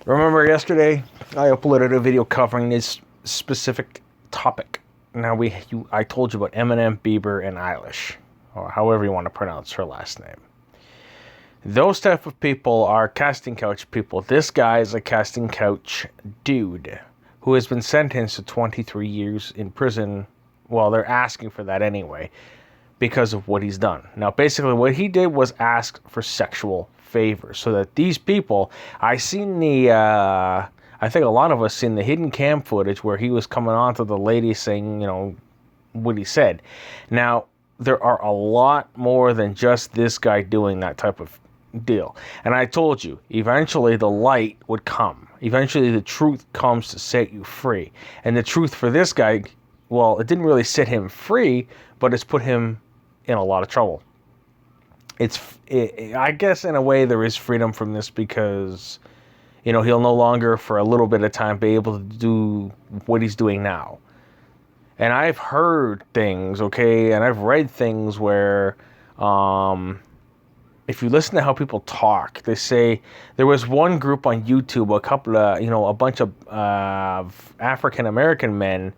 Remember yesterday, I uploaded a video covering this specific topic. Now I told you about Eminem, Bieber, and Eilish, or however you want to pronounce her last name. Those type of people are casting couch people. This guy is a casting couch dude who has been sentenced to 23 years in prison. Well, they're asking for that anyway because of what he's done. Now, basically, what he did was ask for sexual favors so that these people, I think a lot of us seen the hidden cam footage where he was coming on to the lady saying, what he said. Now, there are a lot more than just this guy doing that type of deal. And I told you, eventually the light would come. Eventually the truth comes to set you free. And the truth for this guy, well, it didn't really set him free, but it's put him in a lot of trouble. I guess in a way there is freedom from this because, he'll no longer for a little bit of time be able to do what he's doing now. And I've heard things, okay, and I've read things where, if you listen to how people talk, they say there was one group on YouTube, a bunch of African American men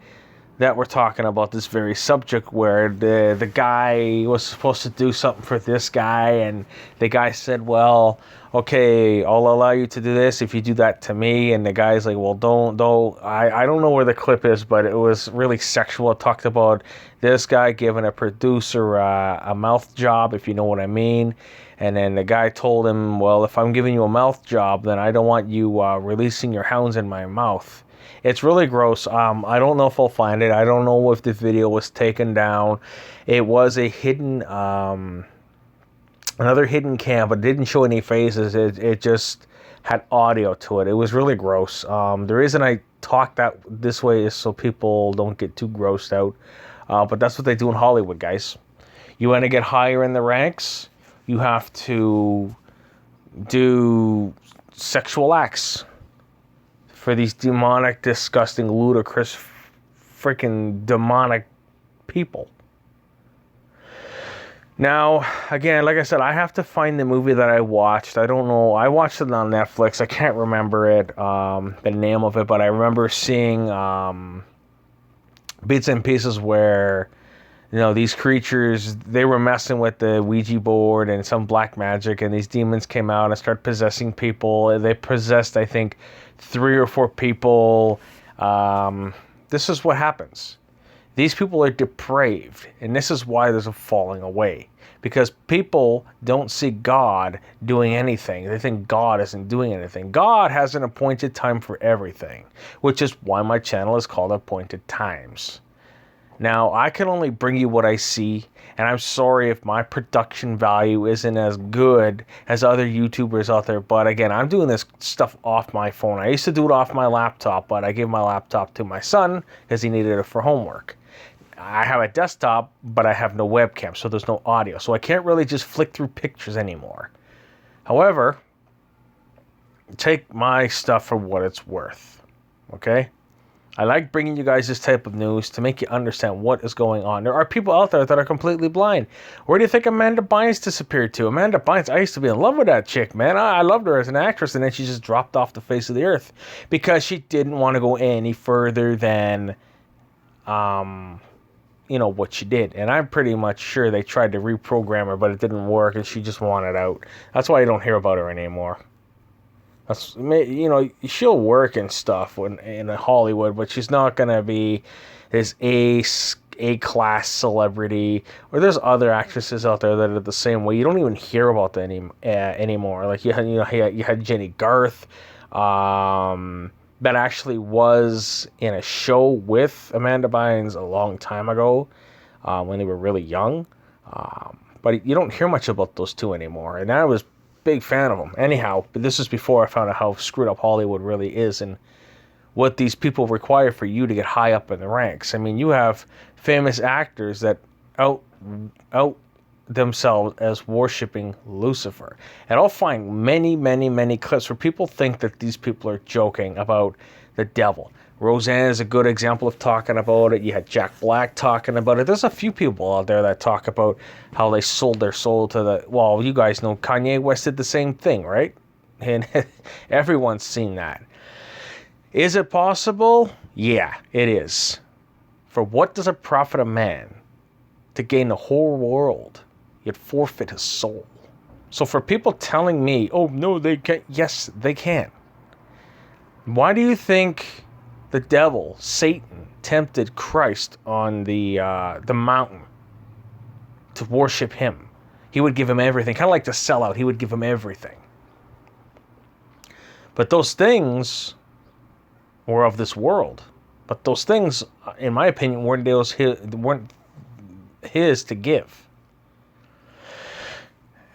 that were talking about this very subject where the guy was supposed to do something for this guy, and the guy said, well, okay, I'll allow you to do this if you do that to me. And the guy's like, well, don't. I don't know where the clip is, but it was really sexual. It talked about this guy giving a producer a mouth job, if you know what I mean. And then the guy told him, well, if I'm giving you a mouth job, then I don't want you releasing your hounds in my mouth. It's really gross. I don't know if I'll find it. I don't know if the video was taken down. It was a hidden, another hidden cam, but it didn't show any faces. It just had audio to it. It was really gross. The reason I talk this way is so people don't get too grossed out. But that's what they do in Hollywood, guys. You want to get higher in the ranks, you have to do sexual acts for these demonic, disgusting, ludicrous, freaking demonic people. Now, again, like I said, I have to find the movie that I watched. I don't know. I watched it on Netflix. I can't remember it, the name of it, but I remember seeing bits and pieces where, these creatures, they were messing with the Ouija board and some black magic, and these demons came out and started possessing people. They possessed, I think, 3 or 4 people. This is what happens. These people are depraved, and this is why there's a falling away. Because people don't see God doing anything. They think God isn't doing anything. God has an appointed time for everything, which is why my channel is called Appointed Times. Now, I can only bring you what I see, and I'm sorry if my production value isn't as good as other YouTubers out there, but again, I'm doing this stuff off my phone. I used to do it off my laptop, but I gave my laptop to my son because he needed it for homework. I have a desktop, but I have no webcam, so there's no audio, so I can't really just flick through pictures anymore. However, take my stuff for what it's worth, okay? I like bringing you guys this type of news to make you understand what is going on. There are people out there that are completely blind. Where do you think Amanda Bynes disappeared to? Amanda Bynes, I used to be in love with that chick, man. I loved her as an actress, and then she just dropped off the face of the earth because she didn't want to go any further than, what she did. And I'm pretty much sure they tried to reprogram her, but it didn't work, and she just wanted out. That's why I don't hear about her anymore. She'll work and stuff in Hollywood, but she's not going to be this A-class celebrity. Or there's other actresses out there that are the same way. You don't even hear about them anymore. Like you had Jenny Garth, that actually was in a show with Amanda Bynes a long time ago, when they were really young. But you don't hear much about those two anymore. And I was big fan of them. Anyhow, but this is before I found out how screwed up Hollywood really is and what these people require for you to get high up in the ranks. I mean, you have famous actors that out themselves as worshiping Lucifer. And I'll find many, many, many clips where people think that these people are joking about the devil. Roseanne is a good example of talking about it. You had Jack Black talking about it. There's a few people out there that talk about how they sold their soul to the... Well, you guys know Kanye West did the same thing, right? And everyone's seen that. Is it possible? Yeah, it is. For what does it profit a man to gain the whole world, yet forfeit his soul? So for people telling me, oh, no, they can't. Yes, they can. Why do you think the devil, Satan, tempted Christ on the mountain to worship him? He would give him everything. Kind of like the sellout. He would give him everything. But those things were of this world. But those things, in my opinion, weren't his to give.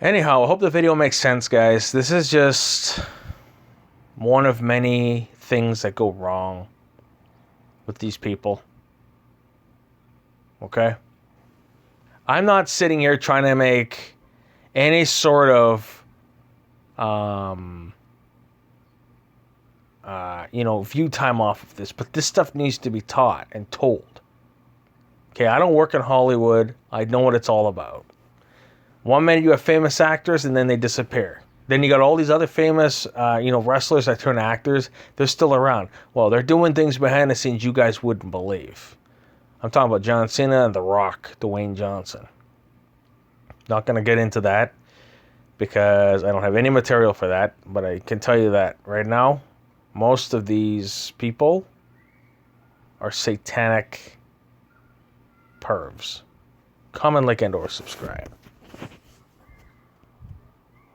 Anyhow, I hope the video makes sense, guys. This is just one of many things that go wrong with these people. Okay? I'm not sitting here trying to make any sort of view time off of this, but this stuff needs to be taught and told. Okay, I don't work in Hollywood. I know what it's all about. One minute you have famous actors and then they disappear. Then you got all these other famous, wrestlers that turn actors. They're still around. Well, they're doing things behind the scenes you guys wouldn't believe. I'm talking about John Cena and The Rock, Dwayne Johnson. Not going to get into that because I don't have any material for that. But I can tell you that right now, most of these people are satanic pervs. Comment, like, and or subscribe.